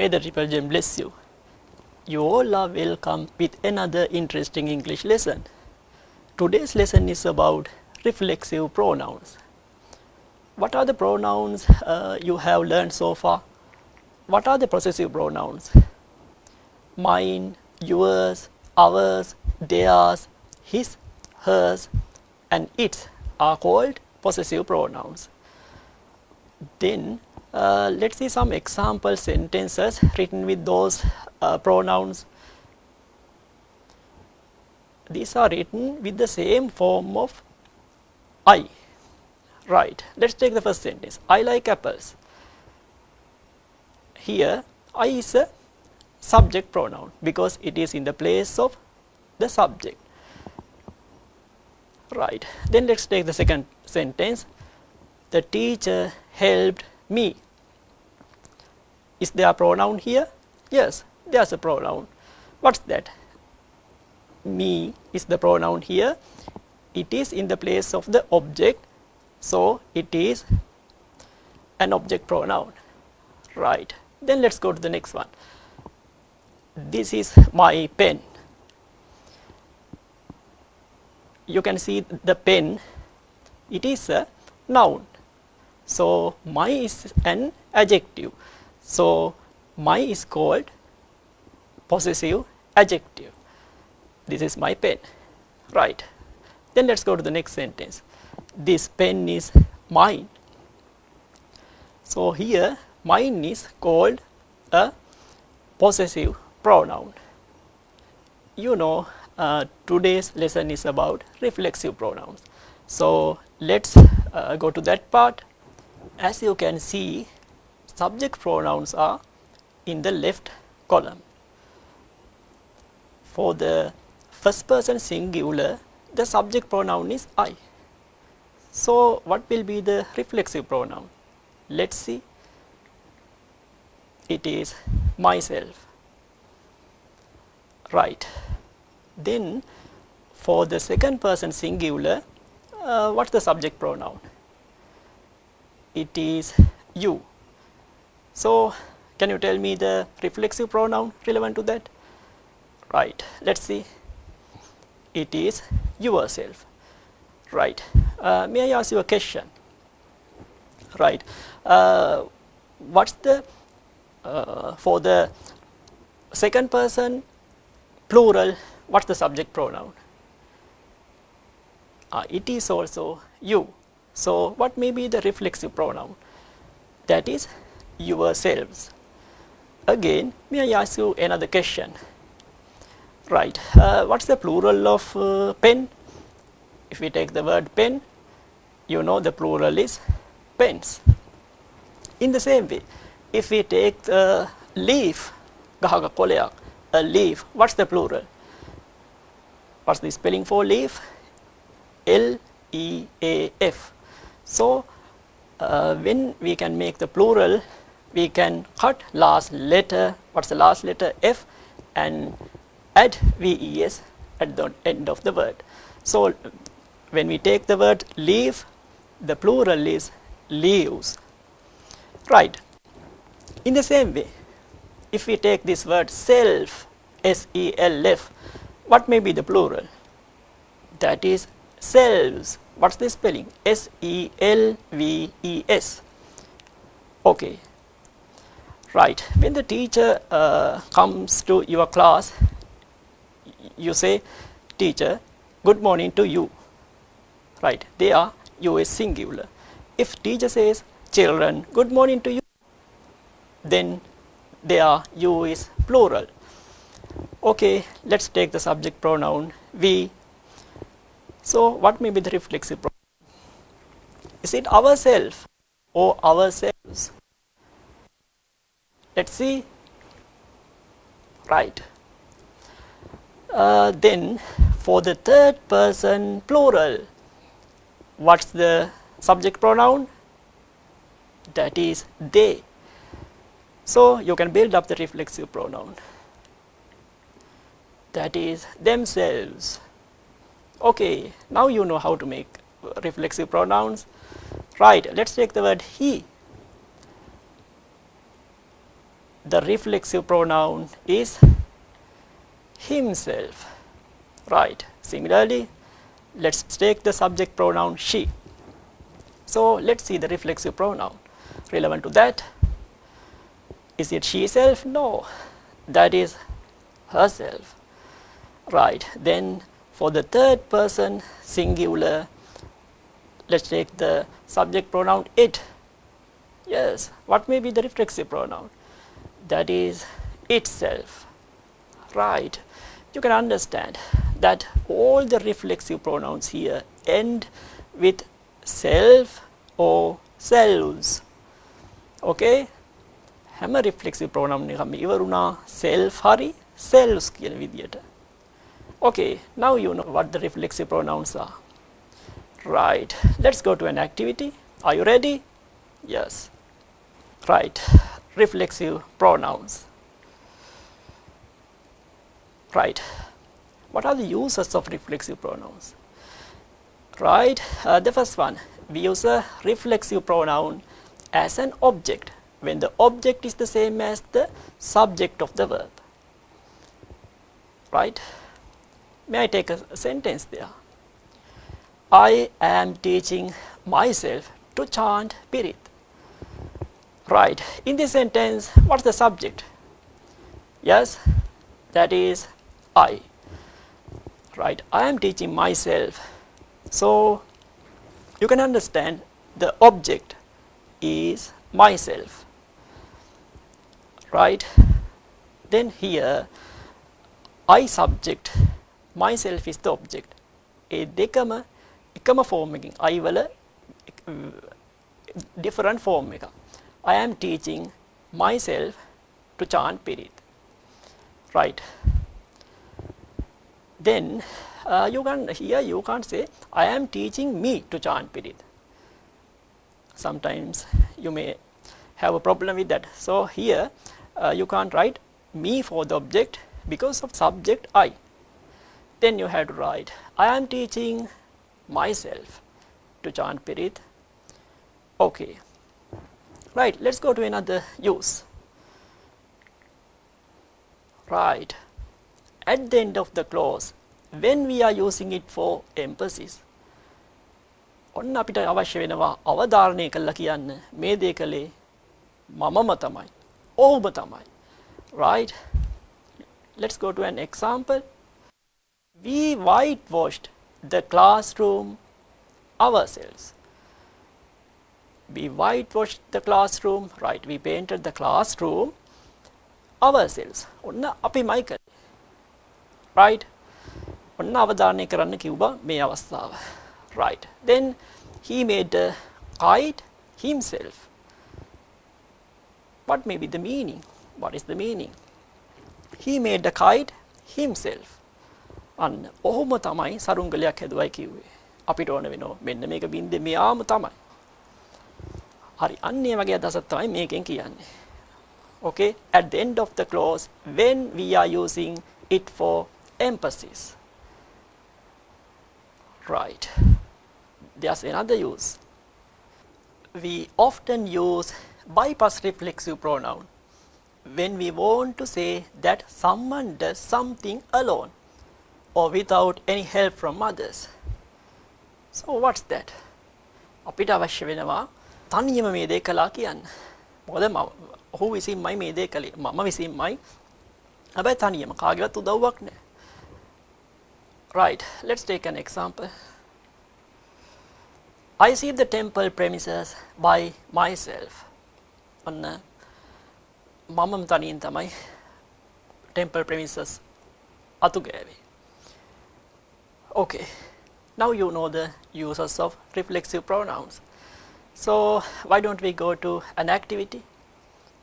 May the Triple Gem bless you. You all are welcome with another interesting English lesson. Today's lesson is about reflexive pronouns. What are the pronouns you have learned so far? What are the possessive pronouns? Mine, yours, ours, theirs, his, hers, and its are called possessive pronouns. Then let's see some example sentences written with those pronouns. These are written with the same form of I. Right, let's take the first sentence. I like apples. Here I is a subject pronoun because it is in the place of the subject. Right, then let's take the second sentence. The teacher helped me. Is there a pronoun here? Yes, there's a pronoun. What's that? Me is the pronoun here. It is in the place of the object, so it is an object pronoun. Right, then let's go to the next one. This is my pen. You can see the pen, it is a noun. So my is an adjective. So my is called possessive adjective. This is my pen. Right. Then let's go to the next sentence. This pen is mine. So here mine is called a possessive pronoun. You know, today's lesson is about reflexive pronouns. So let's go to that part. As you can see, subject pronouns are in the left column. For the first person singular, the subject pronoun is I. So what will be the reflexive pronoun? Let's see. It is myself. Right. Then for the second person singular, what's the subject pronoun? It is you. So can you tell me the reflexive pronoun relevant to that? Right, let's see. It is yourself. Right. May I ask you a question? Right. What's the for the second person plural, what's the subject pronoun? It is also you. So what may be the reflexive pronoun? That is yourselves. Again, may I ask you another question? Right. What's the plural of pen? If we take the word pen, you know the plural is pens. In the same way, if we take the leaf, a leaf, what's the plural? What's the spelling for leaf? L-E-A-F. So when we can make the plural, we can cut last letter, what's the last letter? F, and add VES at the end of the word. So when we take the word leaf, the plural is leaves. Right. In the same way, if we take this word self, S-E-L-F, what may be the plural? That is selves. What's the spelling? S-E-L-V-E-S. Okay. Right. When the teacher comes to your class, you say, teacher, good morning to you. Right. There, you is singular. If teacher says, children, good morning to you, then there, you is plural. Okay, let's take the subject pronoun we. So what may be the reflexive pronoun? Is it ourself or ourselves? Let's see. Right. Then for the third person plural, what's the subject pronoun? That is they. So you can build up the reflexive pronoun. That is themselves. Okay, now you know how to make reflexive pronouns. Right, let's take the word he. the reflexive pronoun is himself, right? Similarly, let's take the subject pronoun she. So let's see the reflexive pronoun relevant to that. Is it she self? No, that is herself, right? Then for the third person singular, let's take the subject pronoun it. Yes, what may be the reflexive pronoun? That is itself, right? You can understand that all the reflexive pronouns here end with self or selves. Okay? හැම reflexive pronoun එකම ඉවරුණා self හරි selves කියන විදියට. Okay, now you know what the reflexive pronouns are. Right, let's go to an activity. Are you ready? Yes. Right, reflexive pronouns. Right, what are the uses of reflexive pronouns? Right, the first one, we use a reflexive pronoun as an object when the object is the same as the subject of the verb. Right, may I take a sentence there? I am teaching myself to chant Pirit. Right, in this sentence, what's the subject? Yes, that is I. Right, I am teaching myself. So you can understand the object is myself. Right, then here I subject, myself is the object. ඒ දෙකම එකම form එකකින් I වල different form එක. I am teaching myself to chant Pirit. Right, then you can't say I am teaching me to chant Pirit. Sometimes you may have a problem with that. So here you can't write me for the object because of subject I. Then you have to write I am teaching myself to chant Pirit. Okay, right, let's go to another use. Right, at the end of the clause when we are using it for emphasis, ඔන්න අපිට අවශ්‍ය වෙනවා අවධාරණය කළා කියන්න මේ දේ කලේ මමම තමයි ඔහුම තමයි. Right, let's go to an example. We whitewashed the classroom ourselves. We whitewashed the classroom. Right, we painted the classroom ourselves. ඔන්න අපිමයි කළේ. Right, ඔන්න අවධාරණය කරන්න කිව්වා මේ අවස්ථාව. Right, then he made a kite himself. What may be the meaning? What is the meaning? He made a kite himself. අන්න ඔහුම තමයි සරුංගලයක් හැදුවයි කිව්වේ. අපිට ඕන වෙනවා මෙන්න මේක බින්දේ මෙයාම තමයි. හරි, අන්න ඒ වගේ අදහසක් තමයි මේකෙන් කියන්නේ. Okay, at the end of the clause when we are using it for emphasis. Right, there's another use. We often use bypass reflexive pronoun when we want to say that someone does something alone or without any help from others. So what's that? අපිට අවශ්‍ය වෙනවා තනියම මේ දේ කළා කියන්න. මොකද ඔහු විසින්මයි මේ දේ කළේ. මම විසින්මයි. හැබැයි තනියම කාගේවත් උදව්වක් නැහැ. Right, let's take an example. I see the temple premises by myself. ඔන්න මමම තනියෙන් තමයි temple premises අතු ගෑවේ. Okay, now you know the uses of reflexive pronouns. So why don't we go to an activity?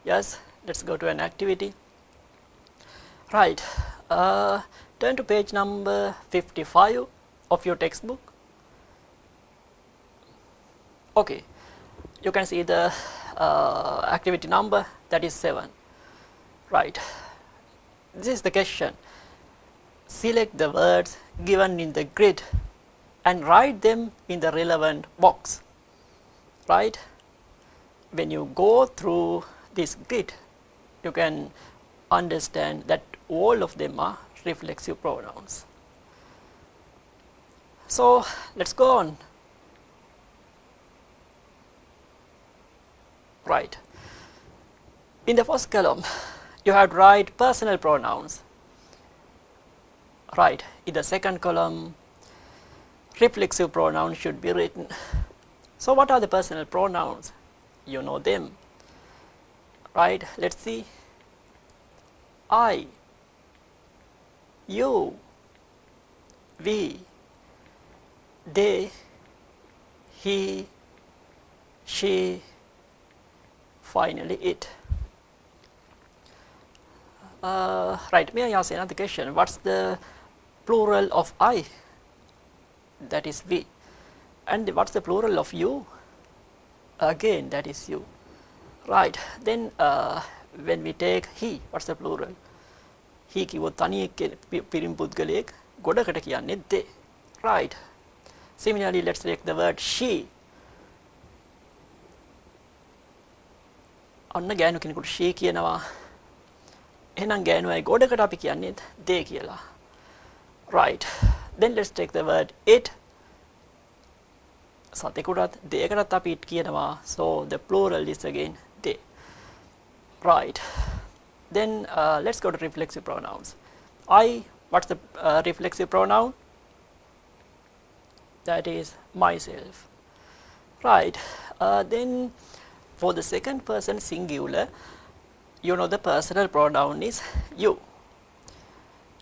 Yes, let's go to an activity. Right, turn to page number 55 of your textbook. Okay, you can see the activity number, that is 7. Right, this is the question. Select the words given in the grid and write them in the relevant box. Right, when you go through this grid, you can understand that all of them are reflexive pronouns. So let's go on. Right. In the first column, you have to write personal pronouns. Right. In the second column, reflexive pronouns should be written. So what are the personal pronouns? You know them. Right. Let's see. I, you, we, they, he, she, finally it. Right, may I ask another question? What's the plural of I? That is we. And what's the plural of you? Again, that is you. Right, then when we take he, what's the plural? He කිව්වොත් තනියෙක් පිරිමි පුද්ගලයෙක් ගොඩකට කියන්නේ they. Right. Similarly, let's take the word she. අන්න ගෑනු කෙනෙකුට she කියනවා. එහෙනම් ගෑනුයි ගොඩකට අපි කියන්නේ they කියලා. Right. Then let's take the word it. සතෙකුටත් දෙයකටත් අපි it කියනවා. So the plural is again they. Right. Then let's go to reflexive pronouns. I, what's the reflexive pronoun? That is myself. Right. Then for the second person singular, you know the personal pronoun is you.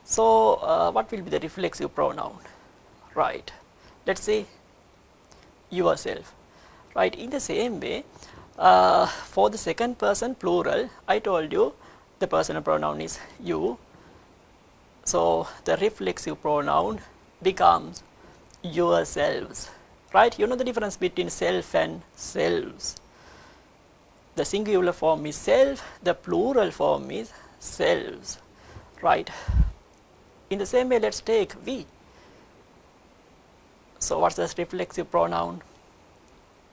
So what will be the reflexive pronoun? Right. Let's say yourself. Right. In the same way, for the second person plural, I told you the personal pronoun is you. So the reflexive pronoun becomes yourselves. Right? You know the difference between self and selves. The singular form is self, the plural form is selves. Right? In the same way, let's take we. So what's the reflexive pronoun?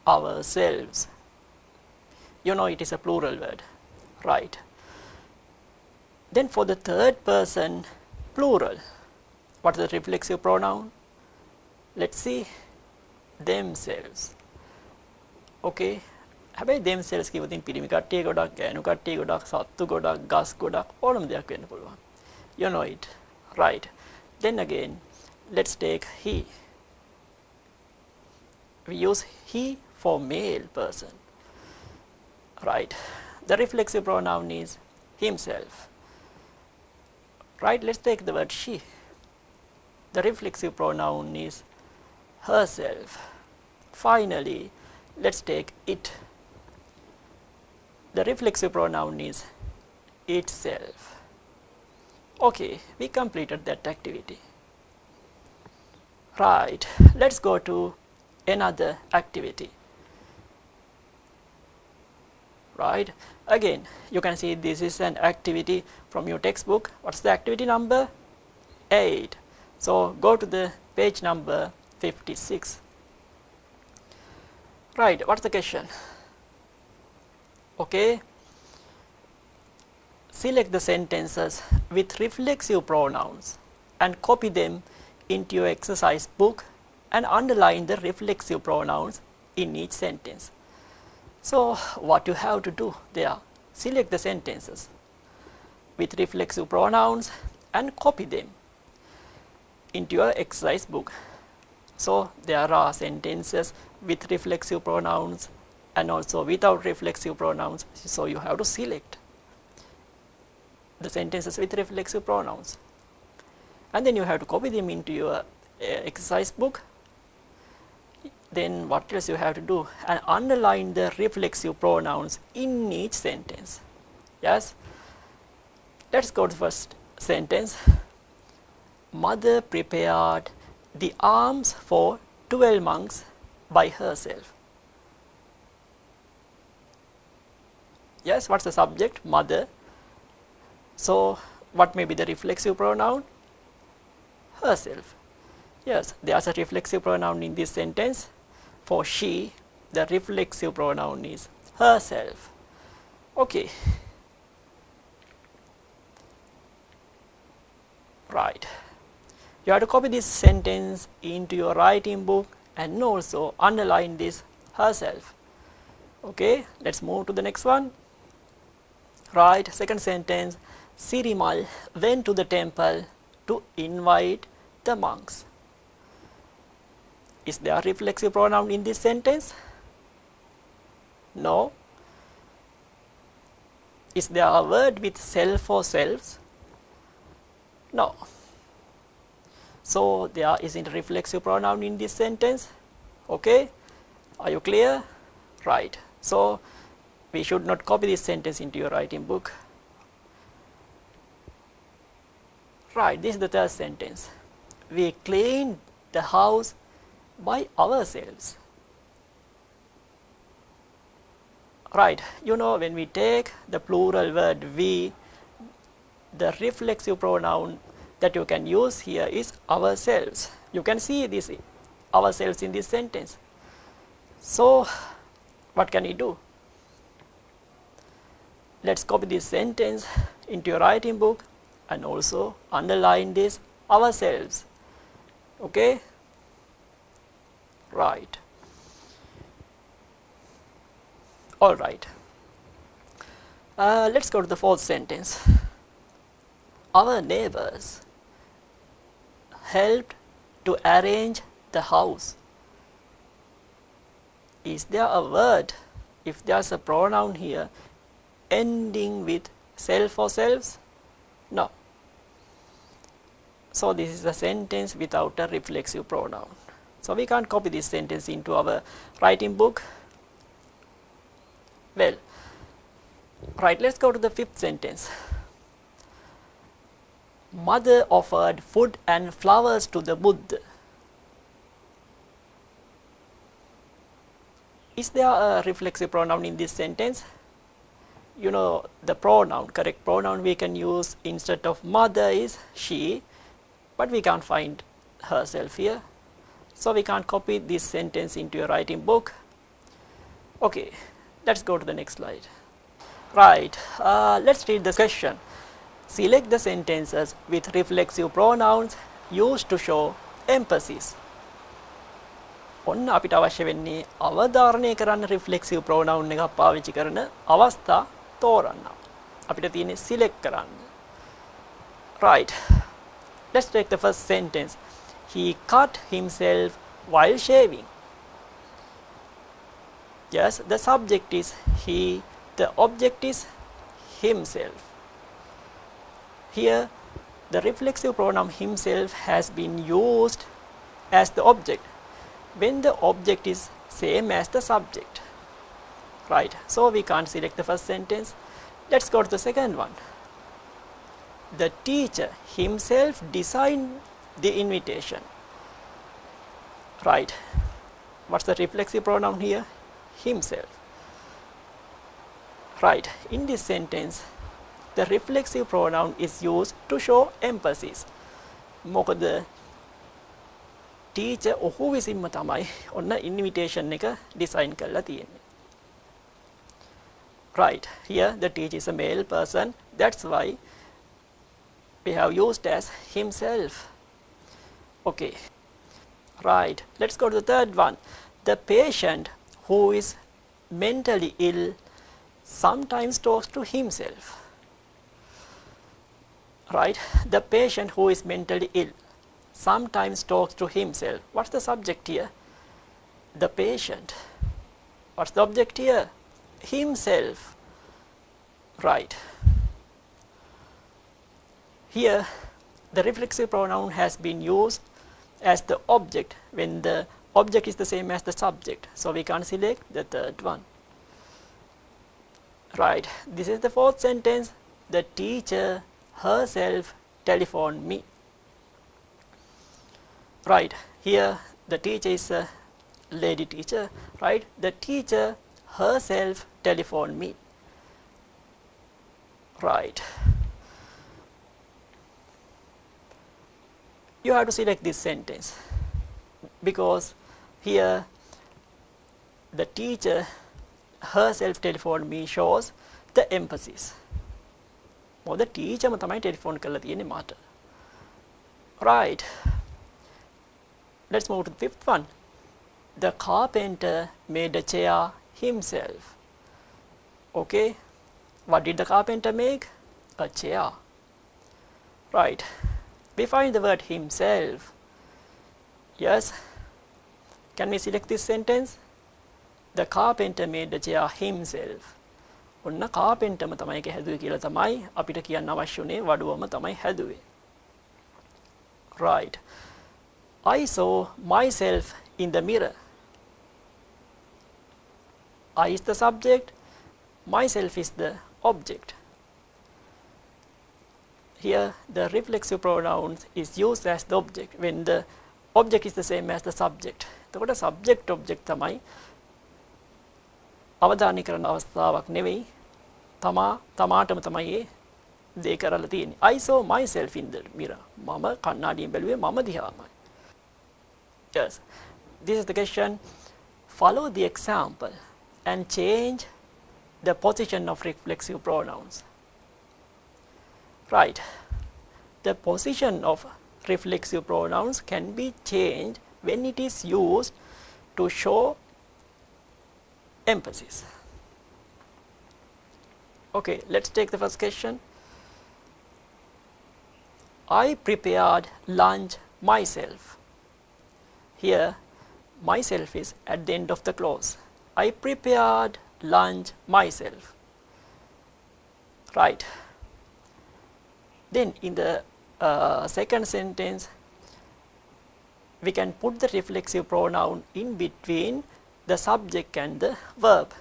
Ourselves. You know it is a plural word. Right? Then for the third person plural, what is the reflexive pronoun? Let's see, themselves. Okay. හැබැයි themselves කියවතින් පිරිමි කට්ටිය ගොඩක්, ගෑනු කට්ටිය ගොඩක්, සත්තු ගොඩක්, ගස් ගොඩක් ඕනම දෙයක් වෙන්න පුළුවන්. You know it. Right. Then again, let's take he. We use he for male person. Right. The reflexive pronoun is himself. Right, let's take the word she. The reflexive pronoun is herself. Finally, let's take it. The reflexive pronoun is itself. Okay, we completed that activity. Right, let's go to another activity. Right, again you can see this is an activity from your textbook. What's the activity number? 8. So go to the page number 56. Right, what's the question? Okay, select the sentences with reflexive pronouns and copy them into your exercise book and underline the reflexive pronouns in each sentence. So what you have to do there, select the sentences with reflexive pronouns and copy them into your exercise book. So there are sentences with reflexive pronouns and also without reflexive pronouns. So you have to select the sentences with reflexive pronouns and then you have to copy them into your exercise book. Then what else you have to do? And underline the reflexive pronouns in each sentence. Yes. Let's go to the first sentence. Mother prepared the alms for 12 monks by herself. Yes, what's the subject? Mother. So what may be the reflexive pronoun? Herself. Yes, there's a reflexive pronoun in this sentence. For she, the reflexive pronoun is herself. Okay. You have to copy this sentence into your writing book and also underline this herself. Okay, let's move to the next one. Right, second sentence. Sirimal went to the temple to invite the monks. Is there a reflexive pronoun in this sentence? No. Is there a word with self or selves? No. So there isn't a reflexive pronoun in this sentence. Okay, are you clear? Right. So we should not copy this sentence into your writing book. Right, this is the third sentence. We cleaned the house by ourselves. Right, you know, when we take the plural word we, the reflexive pronoun that you can use here is ourselves. You can see this ourselves in this sentence. So what can you do? Let's copy this sentence into your writing book and also underline this ourselves. Okay, right. All right, let's go to the fourth sentence. Our neighbors helped to arrange the house. Is there a word, if there's a pronoun here, ending with self or selves? No. So this is a sentence without a reflexive pronoun. So we can't copy this sentence into our writing book. Well, right, let's go to the fifth sentence. Mother offered food and flowers to the Buddha. Is there a reflexive pronoun in this sentence? You know, the pronoun, correct pronoun we can use instead of mother is she, but we can't find herself here. So we can't copy this sentence into your writing book. Okay, let's go to the next slide. Right, let's read the question. Select the sentences with reflexive pronouns used to show emphasis. ඔන්න අපිට අවශ්‍ය වෙන්නේ අවධාරණය කරන්න reflexive pronoun එකක් පාවිච්චි කරන අවස්ථා තෝරන්න. අපිට තියෙන්නේ select කරන්න. Right, let's take the first sentence. He cut himself while shaving. Yes, the subject is he, the object is himself. Here, the reflexive pronoun himself has been used as the object when the object is same as the subject. Right, so we can't select the first sentence. Let's go to the second one. The teacher himself designed the invitation. Right, what's the reflexive pronoun here? Himself. Right, in this sentence, the reflexive pronoun is used to show emphasis. මොකද teacher ඔහු විසින්ම තමයි ඔන්න invitation එක design කරලා තියෙන්නේ. Right, here the teacher is a male person, that's why we have used as himself. Okay, right, let's go to the third one. The patient who is mentally ill sometimes talks to himself. Right, the patient who is mentally ill sometimes talks to himself. What's the subject here? The patient. What's the object here? Himself. Right. Here, the reflexive pronoun has been used as the object when the object is the same as the subject. So we can't select the third one. Right. This is the fourth sentence. The teacher herself telephoned me. Right, here the teacher is a lady teacher, right? The teacher herself telephoned me. Right. You have to select this sentence because here the teacher herself telephoned me shows the emphasis. මොකද ටීචර්ම තමයි telephone කරලා තියෙන්නේ මට. Right. Let's move to the fifth one. The carpenter made a chair himself. Okay. What did the carpenter make? A chair. Right. We find the word himself. Yes. Can we select this sentence? The carpenter made the chair himself. ඔන්න කාපෙන්ටම තමයි ඒක හැදුවේ කියලා තමයි අපිට කියන්න අවශ්‍ය උනේ වඩුවම තමයි හැදුවේ. Right. I saw myself in the mirror. I is the subject, myself is the object. Here the reflexive pronoun is used as the object when the object is the same as the subject. එතකොට subject object තමයි අවධානය කරන අවස්ථාවක් නෙවෙයි තමාටම තමයි ඒ දේ කරලා තියෙන්නේ. I saw myself in the mirror. මම කණ්ණාඩියෙන් බැලුවේ මම දිහාමයි. Yes. This is the question. Follow the example and change the position of reflexive pronouns. Right. The position of reflexive pronouns can be changed when it is used to show emphasis. Okay, let's take the first question. I prepared lunch myself. Here, myself is at the end of the clause. I prepared lunch myself. Right. Then in the second sentence, we can put the reflexive pronoun in between the subject and the verb.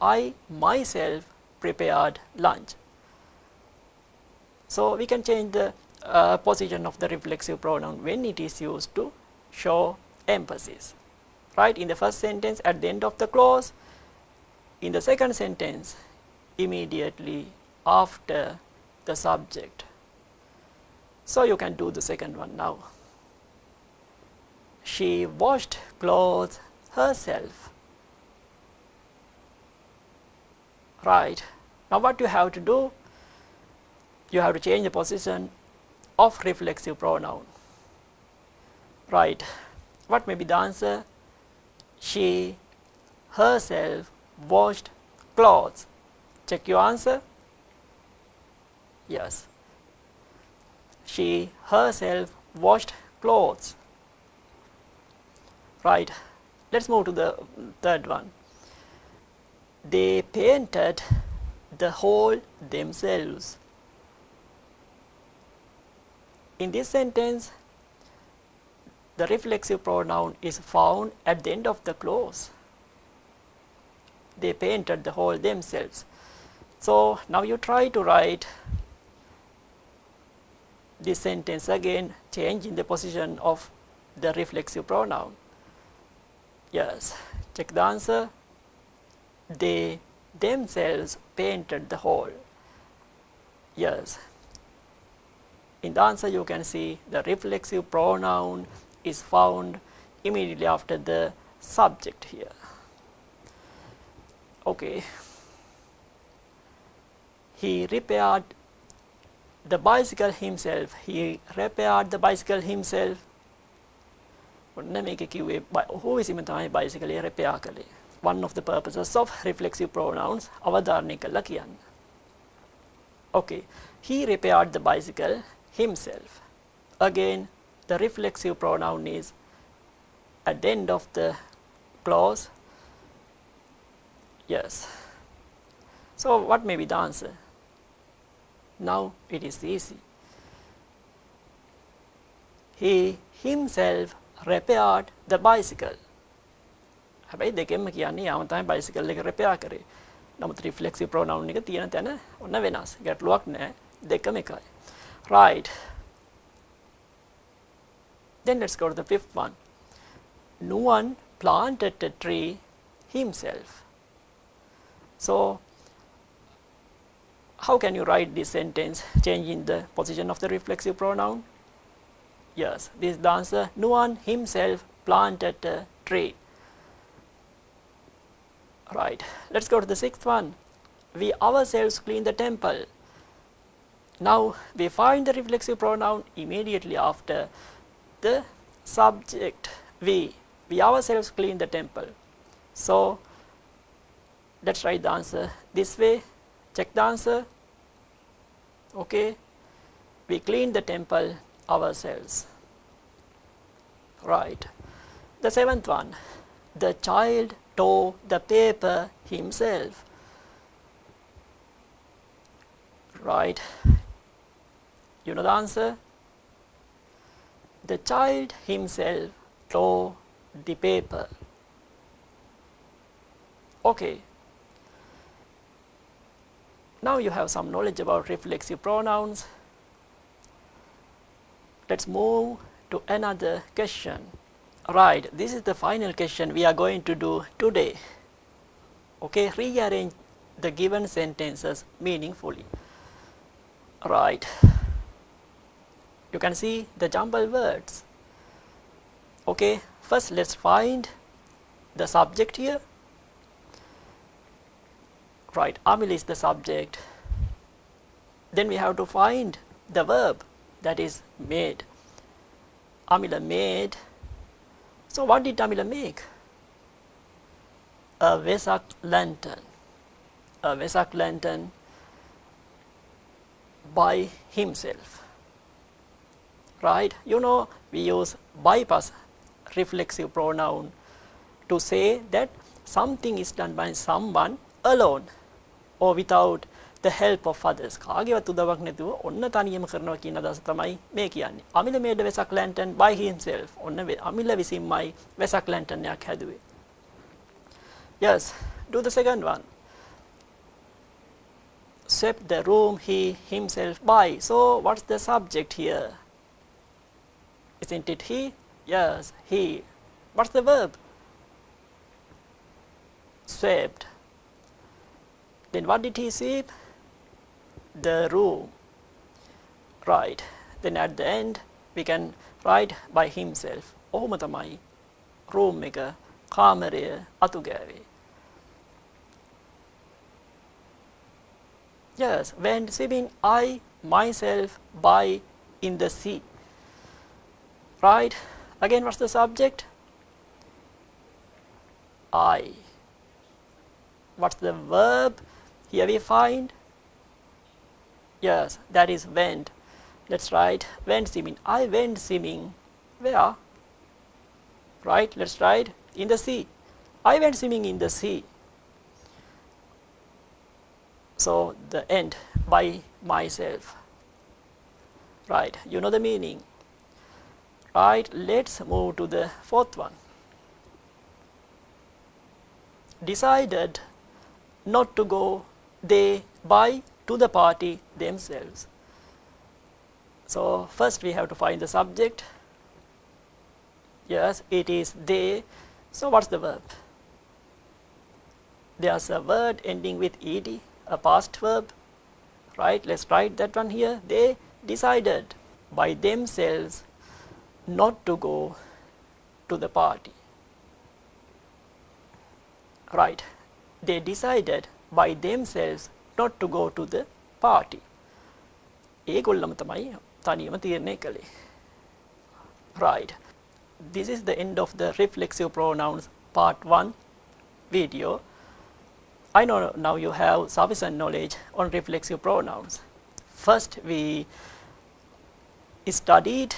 I myself prepared lunch. So we can change the position of the reflexive pronoun when it is used to show emphasis. Right, in the first sentence at the end of the clause, in the second sentence immediately after the subject. So you can do the second one now. She washed clothes herself. Right. Now what you have to do? You have to change the position of reflexive pronoun. Right. What may be the answer? She herself washed clothes. Check your answer. Yes. She herself washed clothes. Right. Let's move to the third one. They painted the hole themselves. In this sentence, the reflexive pronoun is found at the end of the clause. They painted the hole themselves. So now you try to write this sentence again, changing the position of the reflexive pronoun. Yes, check the answer. They themselves painted the hole. Yes. In the answer you can see the reflexive pronoun is found immediately after the subject here. Okay. He repaired the bicycle himself. He repaired the bicycle himself. ඔන්න මේක කිව්වේ ඔහු විසින්ම තමයි bicycle එක repair කළේ. One of the purposes of reflexive pronouns අවධාරණය කළා කියන්න. Okay. He repaired the bicycle himself. Again, the reflexive pronoun is at the end of the clause. Yes. So what may be the answer? Now it is easy. He himself repaired the bicycle. හැබැයි දෙකෙන්ම කියන්නේ යාම තමයි bicycle එක repair කරේ. නමුත් reflexive pronoun එක තියෙන තැන ඔන්න වෙනස්. ගැටලුවක් නැහැ. දෙකම එකයි. Right. Then let's go to the fifth one. No one planted a tree himself. So how can you write this sentence changing the position of the reflexive pronoun? Yes, this is the answer. No one himself planted a tree. Right. Let's go to the sixth one. We ourselves clean the temple. Now we find the reflexive pronoun immediately after the subject we ourselves clean the temple. So let's write the answer this way. Check the answer. Okay, we clean the temple ourselves. Right. The seventh one, the child tore the paper himself. Right. You know the answer. The child himself tore the paper. Okay. Now you have some knowledge about reflexive pronouns. Let's move to another question. Right, this is the final question we are going to do today. Okay, rearrange the given sentences meaningfully. Right, you can see the jumbled words. Okay, first let's find the subject here. Right, Amil is the subject. Then we have to find the verb, that is made. Amila made. So what did Amila make? A Vesak lantern. A Vesak lantern by himself. Right? You know, we use bypass reflexive pronoun to say that something is done by someone alone or without the help of others. කාගේවත් උදව්වක් නැතුව ඔන්න තනියම කරනවා කියන අදහස තමයි මේ කියන්නේ. Amila made a Vesak lantern by himself. ඔන්න Amila විසින්මයි Vesak lantern එකක් හැදුවේ. Yes, do the second one. Swept the room he himself by. So what's the subject here? Isn't it he? Yes, he. What's the verb? Swept. Then what did he sweep? The room. Right. Then at the end we can write by himself. ඔහුම තමයි room එක කාමරය අතු ගෑවේ. Yes, when swimming I myself by in the sea. Right. Again, what's the subject? I. What's the verb? Here we find. Yes, that is went. Let's write went swimming. I went swimming. Where? Right, let's write in the sea. I went swimming in the sea. So the end by myself. Right, you know the meaning. Right, let's move to the fourth one. Decided not to go they by to the party themselves. So first we have to find the subject. Yes, it is they. So what's the verb? There's a word ending with ed, a past verb. Right, let's write that one here. They decided by themselves not to go to the party. Right, they decided by themselves not to go to the party. ඒගොල්ලම තමයි තනියම තීරණය කළේ. Right. This is the end of the reflexive pronouns part 1 video. I know now you have sufficient knowledge on reflexive pronouns. First we studied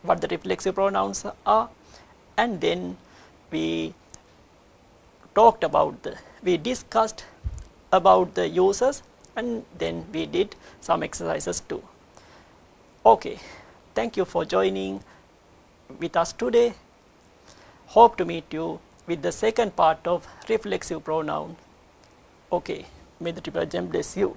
what the reflexive pronouns are, and then we talked about we discussed about the uses, and then we did some exercises too. Okay, thank you for joining with us today. Hope to meet you with the second part of reflexive pronoun. Okay, may the Triple Gem bless you.